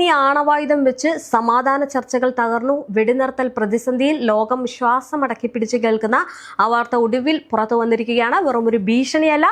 ഇനി ആണവായുധം വെച്ച് സമാധാന ചർച്ചകൾ തകർന്നു, വെടിനിർത്തൽ പ്രതിസന്ധിയിൽ, ലോകം ശ്വാസമടക്കി പിടിച്ചു കേൾക്കുന്ന ആ വാർത്ത ഒടുവിൽ പുറത്തു വന്നിരിക്കുകയാണ്. വെറും ഒരു ഭീഷണിയല്ല,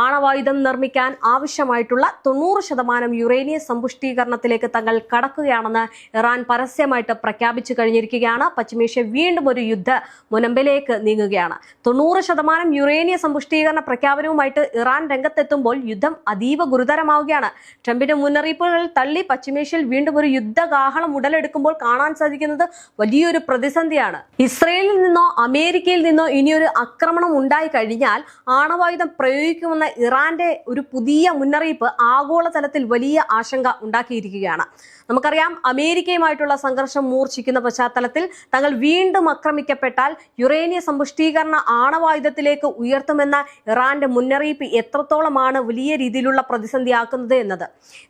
ആണവായുധം നിർമ്മിക്കാൻ ആവശ്യമായിട്ടുള്ള 90% യുറേനിയം സമ്പുഷ്ടീകരണത്തിലേക്ക് തങ്ങൾ കടക്കുകയാണെന്ന് ഇറാൻ പരസ്യമായിട്ട് പ്രഖ്യാപിച്ചു കഴിഞ്ഞിരിക്കുകയാണ്. പശ്ചിമേഷ്യ വീണ്ടും ഒരു യുദ്ധ മുനമ്പിലേക്ക് നീങ്ങുകയാണ്. 90% യുറേനിയം സമ്പുഷ്ടീകരണ പ്രഖ്യാപനവുമായിട്ട് ഇറാൻ രംഗത്തെത്തുമ്പോൾ യുദ്ധം അതീവ ഗുരുതരമാവുകയാണ്. ട്രംപിന്റെ മുന്നറിയിപ്പുകൾ തള്ളി പശ്ചിമേഷ്യയിൽ വീണ്ടും ഒരു യുദ്ധകാഹളം ഉടലെടുക്കുമ്പോൾ കാണാൻ സാധിക്കുന്നത് വലിയൊരു പ്രതിസന്ധിയാണ്. ഇസ്രയേലിൽ നിന്നോ അമേരിക്കയിൽ നിന്നോ ഇനിയൊരു ആക്രമണം ഉണ്ടായി കഴിഞ്ഞാൽ ആണവായുധം പ്രയോഗിക്കുമെന്ന ഇറാന്റെ ഒരു പുതിയ മുന്നറിയിപ്പ് ആഗോളതലത്തിൽ വലിയ ആശങ്ക ഉണ്ടാക്കിയിരിക്കുകയാണ്. നമുക്കറിയാം, അമേരിക്കയുമായിട്ടുള്ള സംഘർഷം മൂർച്ഛിക്കുന്ന പശ്ചാത്തലത്തിൽ തങ്ങൾ വീണ്ടും ആക്രമിക്കപ്പെട്ടാൽ യുറേനിയം സമ്പുഷ്ടീകരണ ആണവായുധത്തിലേക്ക് ഉയർത്തുമെന്ന ഇറാന്റെ മുന്നറിയിപ്പ് എത്രത്തോളമാണ് വലിയ രീതിയിലുള്ള പ്രതിസന്ധിയാക്കുന്നത് എന്നത്.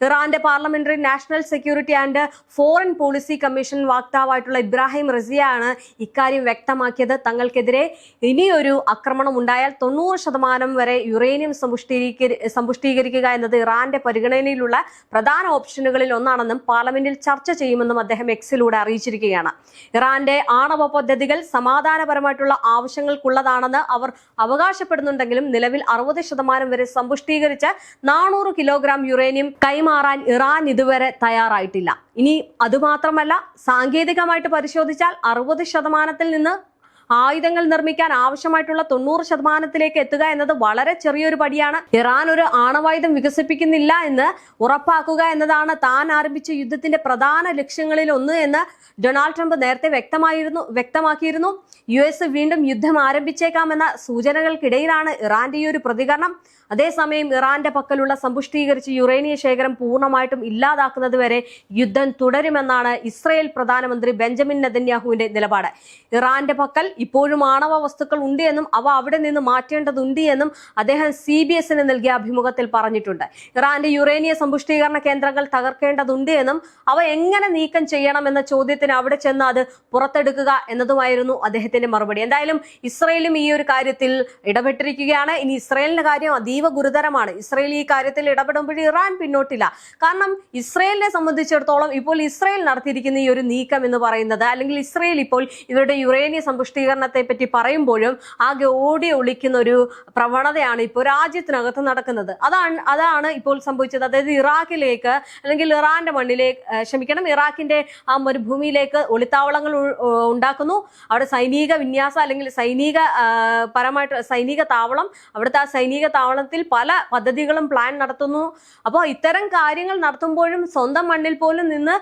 ഇറാന്റെ parliamentary national security and foreign policy commission വക്താവായിട്ടുള്ള ഇബ്രാഹിം റസിയാണ് ഇക്കാര്യം വ്യക്തമാക്കിയത്. തങ്ങൾക്കെതിരെ ഇനിയൊരു ആക്രമണം ഉണ്ടായാൽ 90% വരെ യുറേനിയം സമ്പുഷ്ടീകരിക്കുക എന്നത് ഇറാന്റെ പരിഗണനയിലുള്ള പ്രധാന ഓപ്ഷനുകളിൽ ഒന്നാണെന്നും പാർലമെന്റിൽ ചർച്ച ചെയ്യുമെന്നും അദ്ദേഹം എക്സിലൂടെ അറിയിച്ചിരിക്കുകയാണ്. ഇറാന്റെ ആണവ പദ്ധതികൾ സമാധാനപരമായിട്ടുള്ള ആവശ്യങ്ങൾക്കുള്ളതാണെന്ന് അവർ അവകാശപ്പെടുന്നുണ്ടെങ്കിലും നിലവിൽ 60% വരെ സമ്പുഷ്ടീകരിച്ച് 400 കിലോഗ്രാം യുറേനിയം കൈമാറാൻ ഇറാൻ ഇതുവരെ തയ്യാറായിട്ടില്ല. ഇനി അതുമാത്രമല്ല, സാങ്കേതികമായിട്ട് പരിശോധിച്ചാൽ 60%-ൽ നിന്ന് ആയുധങ്ങൾ നിർമ്മിക്കാൻ ആവശ്യമായിട്ടുള്ള 90%-ലേക്ക് എത്തുക എന്നത് വളരെ ചെറിയൊരു പടിയാണ്. ഇറാൻ ഒരു ആണവായുധം വികസിപ്പിക്കുന്നില്ല എന്ന് ഉറപ്പാക്കുക എന്നതാണ് താൻ ആരംഭിച്ച യുദ്ധത്തിന്റെ പ്രധാന ലക്ഷ്യങ്ങളിൽ ഒന്ന് എന്ന് ഡൊണാൾഡ് ട്രംപ് നേരത്തെ വ്യക്തമാക്കിയിരുന്നു. US വീണ്ടും യുദ്ധം ആരംഭിച്ചേക്കാമെന്ന സൂചനകൾക്കിടയിലാണ് ഇറാന്റെ ഈ ഒരു പ്രതികരണം. അതേസമയം ഇറാന്റെ പക്കലുള്ള സമ്പുഷ്ടീകരിച്ച യുറേനിയം ശേഖരം പൂർണ്ണമായിട്ടും ഇല്ലാതാക്കുന്നത് വരെ യുദ്ധം തുടരുമെന്നാണ് ഇസ്രയേൽ പ്രധാനമന്ത്രി ബെഞ്ചമിൻ നെതന്യാഹുവിന്റെ നിലപാട്. ഇറാന്റെ പക്കൽ ഇപ്പോഴും ആണവ വസ്തുക്കൾ ഉണ്ട് എന്നും അവ അവിടെ നിന്ന് മാറ്റേണ്ടതുണ്ട് എന്നും അദ്ദേഹം CBS-ന് നൽകിയ അഭിമുഖത്തിൽ പറഞ്ഞിട്ടുണ്ട്. ഇറാന്റെ യുറേനിയം സമ്പുഷ്ടീകരണ കേന്ദ്രങ്ങൾ തകർക്കേണ്ടതുണ്ട് എന്നും അവ എങ്ങനെ നീക്കം ചെയ്യണമെന്ന ചോദ്യത്തിന് അവിടെ ചെന്ന് അത് പുറത്തെടുക്കുക എന്നതുമായിരുന്നു അദ്ദേഹത്തിന്റെ മറുപടി. എന്തായാലും ഇസ്രയേലും ഈ ഒരു കാര്യത്തിൽ ഇടപെട്ടിരിക്കുകയാണ്. ഇനി ഇസ്രയേലിന്റെ കാര്യം അതീവ ഗുരുതരമാണ്. ഇസ്രയേൽ ഈ കാര്യത്തിൽ ഇടപെടുമ്പോൾ ഇറാൻ പിന്നോട്ടില്ല. കാരണം ഇസ്രയേലിനെ സംബന്ധിച്ചിടത്തോളം ഇപ്പോൾ ഇസ്രയേൽ നടത്തിയിരിക്കുന്ന ഈ ഒരു നീക്കം എന്ന് പറയുന്നത്, അല്ലെങ്കിൽ ഇസ്രയേൽ ഇപ്പോൾ ഇവരുടെ യുറേനിയം സമ്പുഷ്ടീകരണത്തെ പറ്റി പറയുമ്പോഴും ആകെ ഓടി ഒളിക്കുന്ന ഒരു പ്രവണതയാണ് ഇപ്പോൾ രാജ്യത്തിനകത്ത് നടക്കുന്നത്. അതാണ് ഇപ്പോൾ സംഭവിച്ചത്. അതായത് ഇറാഖിലേക്ക് അല്ലെങ്കിൽ ഇറാന്റെ ഇറാഖിന്റെ ആ മരുഭൂമിയിലേക്ക് ഒളിത്താവളങ്ങൾ ഉണ്ടാക്കുന്നു. അവിടെ സൈനിക വിന്യാസം അല്ലെങ്കിൽ സൈനിക താവളം, അവിടുത്തെ ആ സൈനിക താവളത്തിൽ പല പദ്ധതികളും പ്ലാൻ നടത്തുന്നു. അപ്പോൾ ഇത്തരം കാര്യങ്ങൾ നടത്തുമ്പോഴും സ്വന്തം മണ്ണിൽ പോലും നിന്ന്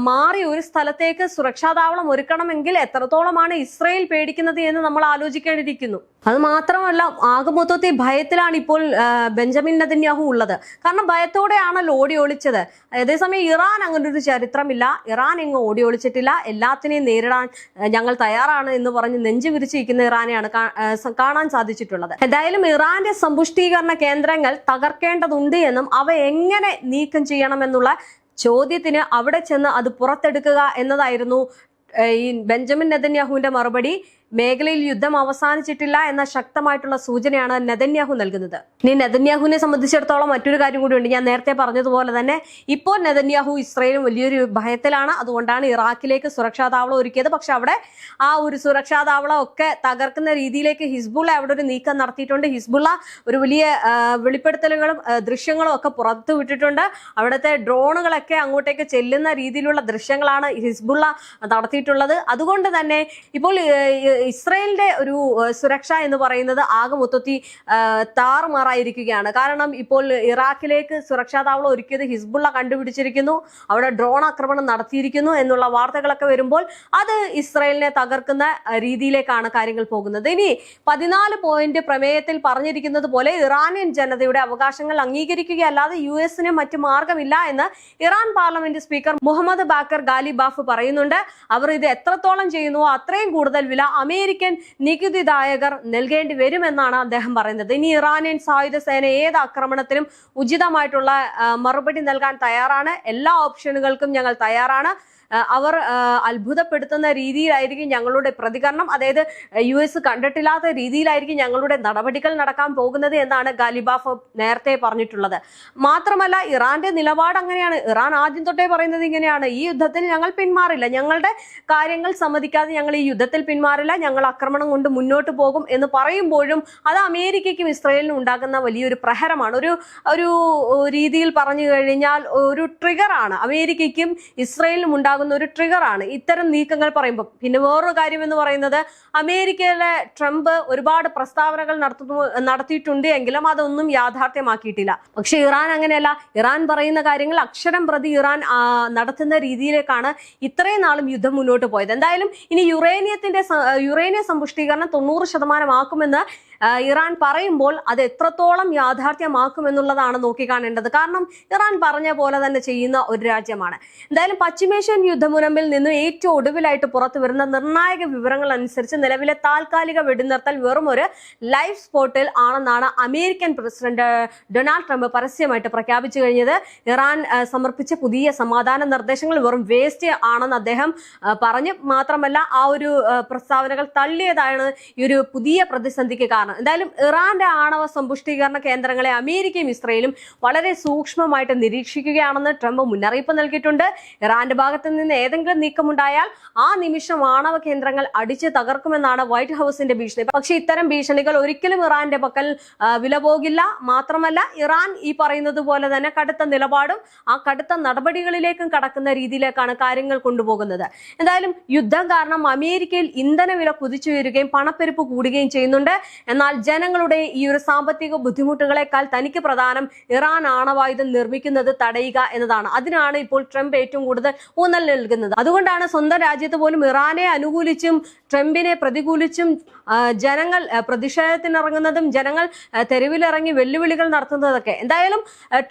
മാറി ഒരു സ്ഥലത്തേക്ക് സുരക്ഷാ താവളം ഒരുക്കണമെങ്കിൽ എത്രത്തോളമാണ് ഇസ്രയേൽ പേടിക്കുന്നത് എന്ന് നമ്മൾ ആലോചിക്കേണ്ടിയിരിക്കുന്നു. അത് മാത്രമല്ല, ആകെ മൊത്തത്തിൽ ഭയത്തിലാണ് ഇപ്പോൾ ബെഞ്ചമിൻ നെതന്യാഹു ഉള്ളത്. കാരണം ഭയത്തോടെയാണല്ലോ ഓടി ഒളിച്ചത്. അതേസമയം ഇറാൻ അങ്ങനെ ഒരു ചരിത്രമില്ല. ഇറാൻ എങ്ങും ഓടി ഒളിച്ചിട്ടില്ല. എല്ലാത്തിനെയും നേരിടാൻ ഞങ്ങൾ തയ്യാറാണ് എന്ന് പറഞ്ഞ് നെഞ്ചു വിരിച്ചിരിക്കുന്ന ഇറാനെയാണ് കാണാൻ സാധിച്ചിട്ടുള്ളത്. എന്തായാലും ഇറാന്റെ സമ്പുഷ്ടീകരണ കേന്ദ്രങ്ങൾ തകർക്കേണ്ടതുണ്ട് എന്നും അവ എങ്ങനെ നീക്കം ചെയ്യണമെന്നുള്ള ചോദ്യത്തിന് അവിടെ ചെന്ന് അത് പുറത്തെടുക്കുക എന്നതായിരുന്നു ഈ ബെഞ്ചമിൻ നെതന്യാഹുവിന്റെ മറുപടി. മേഖലയിൽ യുദ്ധം അവസാനിച്ചിട്ടില്ല എന്ന ശക്തമായിട്ടുള്ള സൂചനയാണ് നെതന്യാഹു നൽകുന്നത്. ഇനി നെതന്യാഹുവിനെ സംബന്ധിച്ചിടത്തോളം മറ്റൊരു കാര്യം കൂടിയുണ്ട്. ഞാൻ നേരത്തെ പറഞ്ഞതുപോലെ തന്നെ ഇപ്പോൾ നെതന്യാഹു ഇസ്രയേലും വലിയൊരു ഭയത്തിലാണ്. അതുകൊണ്ടാണ് ഇറാഖിലേക്ക് സുരക്ഷാ താവളം ഒരുക്കിയത്. പക്ഷെ അവിടെ ആ ഒരു സുരക്ഷാ താവളം ഒക്കെ തകർക്കുന്ന രീതിയിലേക്ക് ഹിസ്ബുള്ള അവിടെ ഒരു നീക്കം നടത്തിയിട്ടുണ്ട്. ഹിസ്ബുള്ള ഒരു വലിയ വെളിപ്പെടുത്തലുകളും ദൃശ്യങ്ങളും ഒക്കെ പുറത്തു വിട്ടിട്ടുണ്ട്. അവിടുത്തെ ഡ്രോണുകളൊക്കെ അങ്ങോട്ടേക്ക് ചെല്ലുന്ന രീതിയിലുള്ള ദൃശ്യങ്ങളാണ് ഹിസ്ബുള്ള നടത്തിയിട്ടുള്ളത്. അതുകൊണ്ട് തന്നെ ഇപ്പോൾ ഇസ്രയേലിന്റെ ഒരു സുരക്ഷ എന്ന് പറയുന്നത് ആകെ മൊത്തത്തിൽ താറുമാറായിരിക്കുകയാണ്. കാരണം ഇപ്പോൾ ഇറാഖിലേക്ക് സുരക്ഷാ താവളം ഒരുക്കിയത് ഹിസ്ബുള്ള കണ്ടുപിടിച്ചിരിക്കുന്നു, അവിടെ ഡ്രോൺ ആക്രമണം നടത്തിയിരിക്കുന്നു എന്നുള്ള വാർത്തകളൊക്കെ വരുമ്പോൾ അത് ഇസ്രയേലിനെ തകർക്കുന്ന രീതിയിലേക്കാണ് കാര്യങ്ങൾ പോകുന്നത്. ഇനി 14 പോയിന്റ് പ്രമേയത്തിൽ പറഞ്ഞിരിക്കുന്നത് പോലെ ഇറാനിയൻ ജനതയുടെ അവകാശങ്ങൾ അംഗീകരിക്കുകയല്ലാതെ US-ന് മറ്റു മാർഗമില്ല എന്ന് Iran parliament speaker Mohammad Bagher Ghalibaf പറയുന്നുണ്ട്. അവർ ഇത് എത്രത്തോളം ചെയ്യുന്നുവോ അത്രയും കൂടുതൽ വില അമേരിക്കൻ നികുതിദായകർ നൽകേണ്ടി വരുമെന്നാണ് അദ്ദേഹം പറയുന്നത്. ഇനി ഇറാനിയൻ സായുധ സേന ഏത് ആക്രമണത്തിനും ഉചിതമായിട്ടുള്ള മറുപടി നൽകാൻ തയ്യാറാണ്. എല്ലാ ഓപ്ഷനുകൾക്കും ഞങ്ങൾ തയ്യാറാണ്. അവർ അത്ഭുതപ്പെടുത്തുന്ന രീതിയിലായിരിക്കും ഞങ്ങളുടെ പ്രതികരണം. അതായത് US കണ്ടിട്ടില്ലാത്ത രീതിയിലായിരിക്കും ഞങ്ങളുടെ നടപടികൾ നടക്കാൻ പോകുന്നത് എന്നാണ് ഗാലിബാഫ് നേരത്തെ പറഞ്ഞിട്ടുള്ളത്. മാത്രമല്ല ഇറാന്റെ നിലപാട് അങ്ങനെയാണ്. ഇറാൻ ആദ്യം തൊട്ടേ പറയുന്നത് ഇങ്ങനെയാണ്: ഈ യുദ്ധത്തിൽ ഞങ്ങൾ പിന്മാറില്ല, ഞങ്ങളുടെ കാര്യങ്ങൾ സമ്മതിക്കാതെ ഞങ്ങൾ ഈ യുദ്ധത്തിൽ പിന്മാറില്ല, ഞങ്ങൾ ആക്രമണം കൊണ്ട് മുന്നോട്ട് പോകും എന്ന് പറയുമ്പോഴും അത് അമേരിക്കയ്ക്കും ഇസ്രയേലിനും ഉണ്ടാകുന്ന വലിയൊരു പ്രഹരമാണ്. ഒരു രീതിയിൽ പറഞ്ഞു കഴിഞ്ഞാൽ ഒരു ട്രിഗറാണ്. അമേരിക്കയ്ക്കും ഇസ്രയേലിനും ഉണ്ടാകുന്ന ഒരു ട്രിഗറാണ് ഇത്തരം നീക്കങ്ങൾ പറയുമ്പോൾ. പിന്നെ വേറൊരു കാര്യം എന്ന് പറയുന്നത്, അമേരിക്കയിലെ ട്രംപ് ഒരുപാട് പ്രസ്താവനകൾ നടത്തിയിട്ടുണ്ട് എങ്കിലും അതൊന്നും യാഥാർത്ഥ്യമാക്കിയിട്ടില്ല. പക്ഷെ ഇറാൻ അങ്ങനെയല്ല. ഇറാൻ പറയുന്ന കാര്യങ്ങൾ അക്ഷരം പ്രതി ഇറാൻ നടത്തുന്ന രീതിയിലേക്കാണ് ഇത്രയും നാളും യുദ്ധം മുന്നോട്ട് പോയത്. എന്തായാലും ഇനി യുറേനിയ സമ്പുഷ്ടീകരണം 90% ആക്കുമെന്ന് ഇറാൻ പറയുമ്പോൾ അത് എത്രത്തോളം യാഥാർത്ഥ്യമാക്കുമെന്നുള്ളതാണ് നോക്കിക്കാണേണ്ടത്. കാരണം ഇറാൻ പറഞ്ഞ പോലെ തന്നെ ചെയ്യുന്ന ഒരു രാജ്യമാണ്. എന്തായാലും പശ്ചിമേഷ്യൻ യുദ്ധമുനമ്പിൽ നിന്ന് ഏറ്റവും ഒടുവിലായിട്ട് പുറത്തു വരുന്ന നിർണായക വിവരങ്ങൾ അനുസരിച്ച് നിലവിലെ താൽക്കാലിക വെടിനിർത്തൽ വെറും ഒരു ലൈഫ് സ്പോട്ടിൽ ആണെന്നാണ് അമേരിക്കൻ പ്രസിഡന്റ് ഡൊണാൾഡ് ട്രംപ് പരസ്യമായിട്ട് പ്രഖ്യാപിച്ചു കഴിഞ്ഞത്. ഇറാൻ സമർപ്പിച്ച പുതിയ സമാധാന നിർദ്ദേശങ്ങൾ വെറും വേസ്റ്റ് ആണെന്ന് അദ്ദേഹം പറഞ്ഞു. മാത്രമല്ല ആ ഒരു പ്രസ്താവനകൾ തള്ളിയതാണ് ഈ ഒരു പുതിയ പ്രതിസന്ധിക്ക് കാരണം. എന്തായാലും ഇറാന്റെ ആണവ സമ്പുഷ്ടീകരണ കേന്ദ്രങ്ങളെ അമേരിക്കയും ഇസ്രയേലും വളരെ സൂക്ഷ്മമായിട്ട് നിരീക്ഷിക്കുകയാണെന്ന് ട്രംപ് മുന്നറിയിപ്പ് നൽകിയിട്ടുണ്ട്. ഇറാന്റെ ഭാഗത്ത് നിന്ന് ഏതെങ്കിലും നീക്കമുണ്ടായാൽ ആ നിമിഷം ആണവ കേന്ദ്രങ്ങൾ അടിച്ച് തകർക്കുമെന്നാണ് വൈറ്റ് ഹൗസിന്റെ ഭീഷണി. പക്ഷെ ഇത്തരം ഭീഷണികൾ ഒരിക്കലും ഇറാന്റെ പക്കൽ വില പോകില്ല. മാത്രമല്ല ഇറാൻ ഈ പറയുന്നത് പോലെ തന്നെ കടുത്ത നിലപാടും ആ കടുത്ത നടപടികളിലേക്കും കടക്കുന്ന രീതിയിലേക്കാണ് കാര്യങ്ങൾ കൊണ്ടുപോകുന്നത്. എന്തായാലും യുദ്ധം കാരണം അമേരിക്കയിൽ ഇന്ധന വില കുതിച്ചുയരുകയും പണപ്പെരുപ്പ് കൂടുകയും ചെയ്യുന്നുണ്ട്. എന്നാൽ ജനങ്ങളുടെ ഈ ഒരു സാമ്പത്തിക ബുദ്ധിമുട്ടുകളെക്കാൾ തനിക്ക് പ്രധാനം ഇറാൻ ആണവായുധം നിർമ്മിക്കുന്നത് തടയുക എന്നതാണ്. അതിനാണ് ഇപ്പോൾ ട്രംപ് ഏറ്റവും കൂടുതൽ ഊന്നൽ നൽകുന്നത്. അതുകൊണ്ടാണ് സ്വന്തം രാജ്യത്ത് പോലും ഇറാനെ അനുകൂലിച്ചും ട്രംപിനെ പ്രതികൂലിച്ചും ജനങ്ങൾ പ്രതിഷേധത്തിനിറങ്ങുന്നതും ജനങ്ങൾ തെരുവിലിറങ്ങി വെല്ലുവിളികൾ നടത്തുന്നതൊക്കെ. എന്തായാലും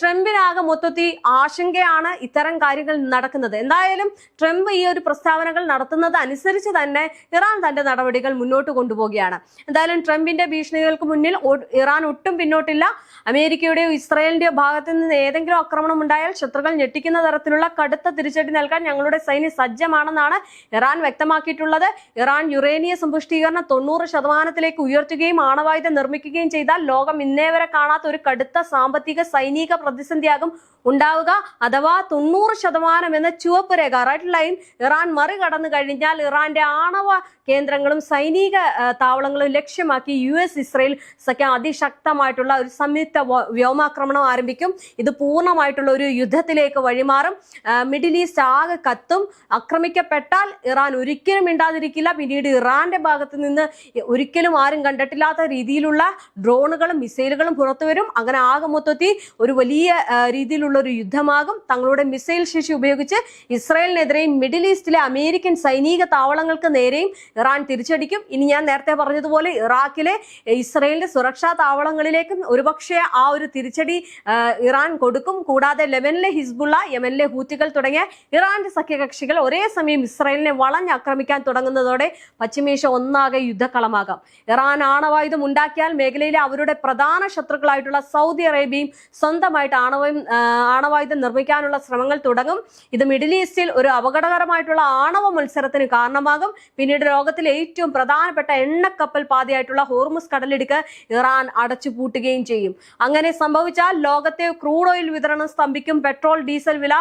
ട്രംപിനാകെ മൊത്തത്തിൽ ആശങ്കയാണ് ഇത്തരം കാര്യങ്ങൾ നടക്കുന്നത്. എന്തായാലും ട്രംപ് ഈ ഒരു പ്രസ്താവനകൾ നടത്തുന്നത് അനുസരിച്ച് തന്നെ ഇറാൻ തന്റെ നടപടികൾ മുന്നോട്ട് കൊണ്ടുപോവുകയാണ്. എന്തായാലും ട്രംപിന്റെ ഭീഷണികൾക്ക് മുന്നിൽ ഇറാൻ ഒട്ടും പിന്നോട്ടില്ല. അമേരിക്കയുടെയോ ഇസ്രായേലിന്റെയോ ഭാഗത്ത് നിന്ന് ഏതെങ്കിലും ആക്രമണം ഉണ്ടായാൽ ശത്രുക്കൾ ഞെട്ടിക്കുന്ന തരത്തിലുള്ള കടുത്ത തിരിച്ചടി നൽകാൻ ഞങ്ങളുടെ സൈന്യം സജ്ജമാണെന്നാണ് ഇറാൻ വ്യക്തമാക്കിയിട്ടുള്ളത്. ഇറാൻ യുറേനിയ സമ്പുഷ്ടീകരണം 90% ഉയർത്തുകയും ആണവായുധം നിർമ്മിക്കുകയും ചെയ്താൽ ലോകം ഇന്നേ വരെ കാണാത്ത ഒരു കടുത്ത സാമ്പത്തിക സൈനിക പ്രതിസന്ധിയാകും ഉണ്ടാവുക. അഥവാ 90% എന്ന ചുവപ്പ് രേഖ, റെഡ് ലൈൻ ഇറാൻ മറികടന്നു കഴിഞ്ഞാൽ ഇറാന്റെ ആണവ കേന്ദ്രങ്ങളും സൈനിക താവളങ്ങളും ലക്ഷ്യമാക്കി US ഇസ്രയേൽ സഖ്യം അതിശക്തമായിട്ടുള്ള ഒരു സംയുക്ത വ്യോമാക്രമണം ആരംഭിക്കും. ഇത് പൂർണ്ണമായിട്ടുള്ള ഒരു യുദ്ധത്തിലേക്ക് വഴിമാറും. മിഡിൽ ഈസ്റ്റ് ആകെ കത്തും. ആക്രമിക്കപ്പെട്ടാൽ ഇറാൻ ഒരിക്കലും മിണ്ടാതിരിക്കില്ല. പിന്നീട് ഇറാന്റെ ഭാഗത്ത് നിന്ന് ഒരിക്കലും ആരും കണ്ടിട്ടില്ലാത്ത രീതിയിലുള്ള ഡ്രോണുകളും മിസൈലുകളും പുറത്തു വരും. അങ്ങനെ ആകെ മൊത്തത്തിൽ ഒരു വലിയ രീതിയിലുള്ള ഒരു യുദ്ധമാകും. തങ്ങളുടെ മിസൈൽ ശേഷി ഉപയോഗിച്ച് ഇസ്രായേലിനെതിരെയും മിഡിൽ ഈസ്റ്റിലെ അമേരിക്കൻ സൈനിക താവളങ്ങൾക്ക് നേരെയും ഇറാൻ തിരിച്ചടിക്കും. ഇനി ഞാൻ നേരത്തെ പറഞ്ഞതുപോലെ ഇറാഖിലെ ഇസ്രായേലിന്റെ സുരക്ഷാ താവളങ്ങളിലേക്കും ഒരുപക്ഷെ ആ ഒരു തിരിച്ചടി ഇറാൻ കൊടുക്കും. കൂടാതെ ലെബനനിലെ ഹിസ്ബുള്ള, യമനിലെ ഹൂത്തികൾ തുടങ്ങിയ ഇറാന്റെ സഖ്യകക്ഷികൾ ഒരേ സമയം ഇസ്രായേലിനെ വളഞ്ഞാക്രമിക്കാൻ തുടങ്ങുന്നതോടെ പശ്ചിമേഷ്യ ഒന്നാകെ യുദ്ധക്കളമാകാം. ഇറാൻ ആണവായുധം ഉണ്ടാക്കിയാൽ മേഖലയിലെ അവരുടെ പ്രധാന ശത്രുക്കളായിട്ടുള്ള സൗദി അറേബ്യയും സ്വന്തമായിട്ട് ആണവായുധം നിർമ്മിക്കാനുള്ള ശ്രമങ്ങൾ തുടങ്ങും. ഇത് മിഡിൽ ഈസ്റ്റിൽ ഒരു അപകടകരമായിട്ടുള്ള ആണവ മത്സരത്തിന് കാരണമാകും. പിന്നീട് ലോകത്തിലെ ഏറ്റവും പ്രധാനപ്പെട്ട എണ്ണക്കപ്പൽ പാതയായിട്ടുള്ള ഹോർമുസ് കടലിടുക്ക് ഇറാൻ അടച്ചുപൂട്ടുകയും ചെയ്യും. അങ്ങനെ സംഭവിച്ചാൽ ലോകത്തെ ക്രൂഡ് ഓയിൽ വിതരണം സ്തംഭിക്കും. പെട്രോൾ ഡീസൽ വില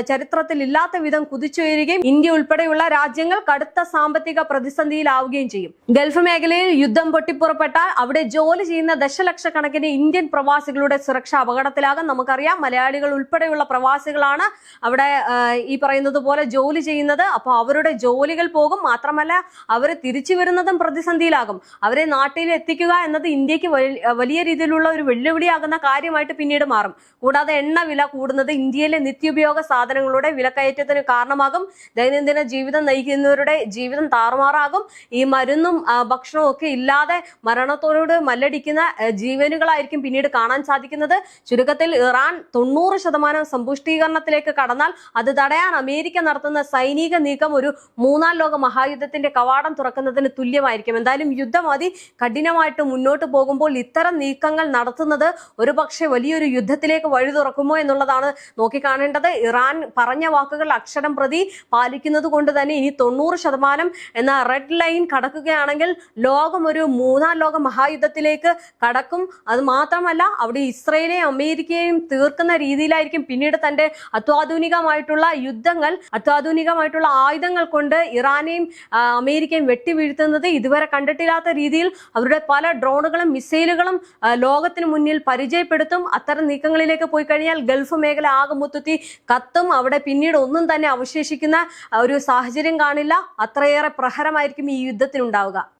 ചരിത്രത്തിൽ ഇല്ലാത്ത വിധം കുതിച്ചുയരുകയും ഇന്ത്യ ഉൾപ്പെടെയുള്ള രാജ്യങ്ങൾ കടുത്ത സാമ്പത്തിക പ്രതിസന്ധിയിലാവുകയും ചെയ്യും. ഗൾഫ് മേഖലയിൽ യുദ്ധം പൊട്ടിപ്പുറപ്പെട്ടാൽ അവിടെ ജോലി ചെയ്യുന്ന ദശലക്ഷക്കണക്കിന് ഇന്ത്യൻ പ്രവാസികളുടെ സുരക്ഷ അപകടത്തിലാകും. നമുക്കറിയാം, മലയാളികൾ ഉൾപ്പെടെയുള്ള പ്രവാസികളാണ് അവിടെ ഈ പറയുന്നത് പോലെ ജോലി ചെയ്യുന്നത്. അപ്പോൾ അവരുടെ ജോലികൾ പോകും. മാത്രമല്ല അവർ തിരിച്ചു വരുന്നതും പ്രതിസന്ധിയിലാകും. അവരെ നാട്ടിൽ എത്തിക്കുക എന്നത് ഇന്ത്യക്ക് വലിയ രീതിയിലുള്ള ഒരു വെല്ലുവിളിയാകുന്ന കാര്യമായിട്ട് പിന്നീട് മാറും. കൂടാതെ എണ്ണ വില കൂടുന്നത് ഇന്ത്യയിലെ നിത്യോപയോഗ സാധനങ്ങളുടെ വിലക്കയറ്റത്തിന് കാരണമാകും. ദൈനംദിന ജീവിതം നയിക്കുന്നവരുടെ ജീവിതം താറുമാറാകും. ഈ മരുന്നും ഭക്ഷണവും ഒക്കെ ഇല്ലാതെ മരണത്തോട് മല്ലടിക്കുന്ന ജീവനുകളായിരിക്കും പിന്നീട് കാണാൻ സാധിക്കുന്നത്. ചുരുക്കത്തിൽ ഇറാൻ 90% സമ്പുഷ്ടീകരണത്തിലേക്ക് കടന്നാൽ അത് തടയാൻ അമേരിക്ക നടത്തുന്ന സൈനിക നീക്കം ഒരു മൂന്നാം ലോക മഹായുദ്ധത്തിന്റെ കവാടം തുറക്കുന്നതിന് തുല്യമായിരിക്കും. എന്തായാലും യുദ്ധം കഠിനമായിട്ട് മുന്നോട്ട് പോകുമ്പോൾ ഇത്തരം നീക്കങ്ങൾ നടത്തുന്നത് ഒരുപക്ഷെ വലിയൊരു യുദ്ധത്തിലേക്ക് വഴി തുറക്കുമോ എന്നുള്ളതാണ് നോക്കിക്കാണേണ്ടത്. ഇറാൻ പറഞ്ഞ വാക്കുകൾ അക്ഷരം പ്രതി പാലിക്കുന്നത് കൊണ്ട് തന്നെ ഇനി 90% എന്ന റെഡ് ലൈൻ കടക്കുകയാണെങ്കിൽ ലോകം ഒരു മൂന്നാം ലോക മഹായുദ്ധത്തിലേക്ക് കടക്കും. അത് മാത്രമല്ല അവിടെ ഇസ്രയേലെയും അമേരിക്കയെയും തീർക്കുന്ന രീതിയിലായിരിക്കും പിന്നീട് തന്റെ അത്യാധുനികമായിട്ടുള്ള യുദ്ധങ്ങൾ, അത്യാധുനികമായിട്ടുള്ള ആയുധങ്ങൾ കൊണ്ട് ഇറാനെയും അമേരിക്കയും വെട്ടിവീഴ്ത്തുന്നത്. ഇതുവരെ കണ്ടിട്ടില്ലാത്ത രീതിയിൽ അവരുടെ പല ഡ്രോണുകളും മിസൈലുകളും ലോകത്തിന് മുന്നിൽ പരിചയപ്പെടുത്തും. അത്തരം നീക്കങ്ങളിലേക്ക് പോയി കഴിഞ്ഞാൽ ഗൾഫ് മേഖല ആകെ മൊത്തത്തിൽ കത്തും. അവിടെ പിന്നീട് ഒന്നും തന്നെ അവശേഷിക്കുന്ന ഒരു സാഹചര്യം കാണില്ല. അത്രയേറെ പ്രഹരമായിരിക്കും ഈ യുദ്ധത്തിനുണ്ടാവുക.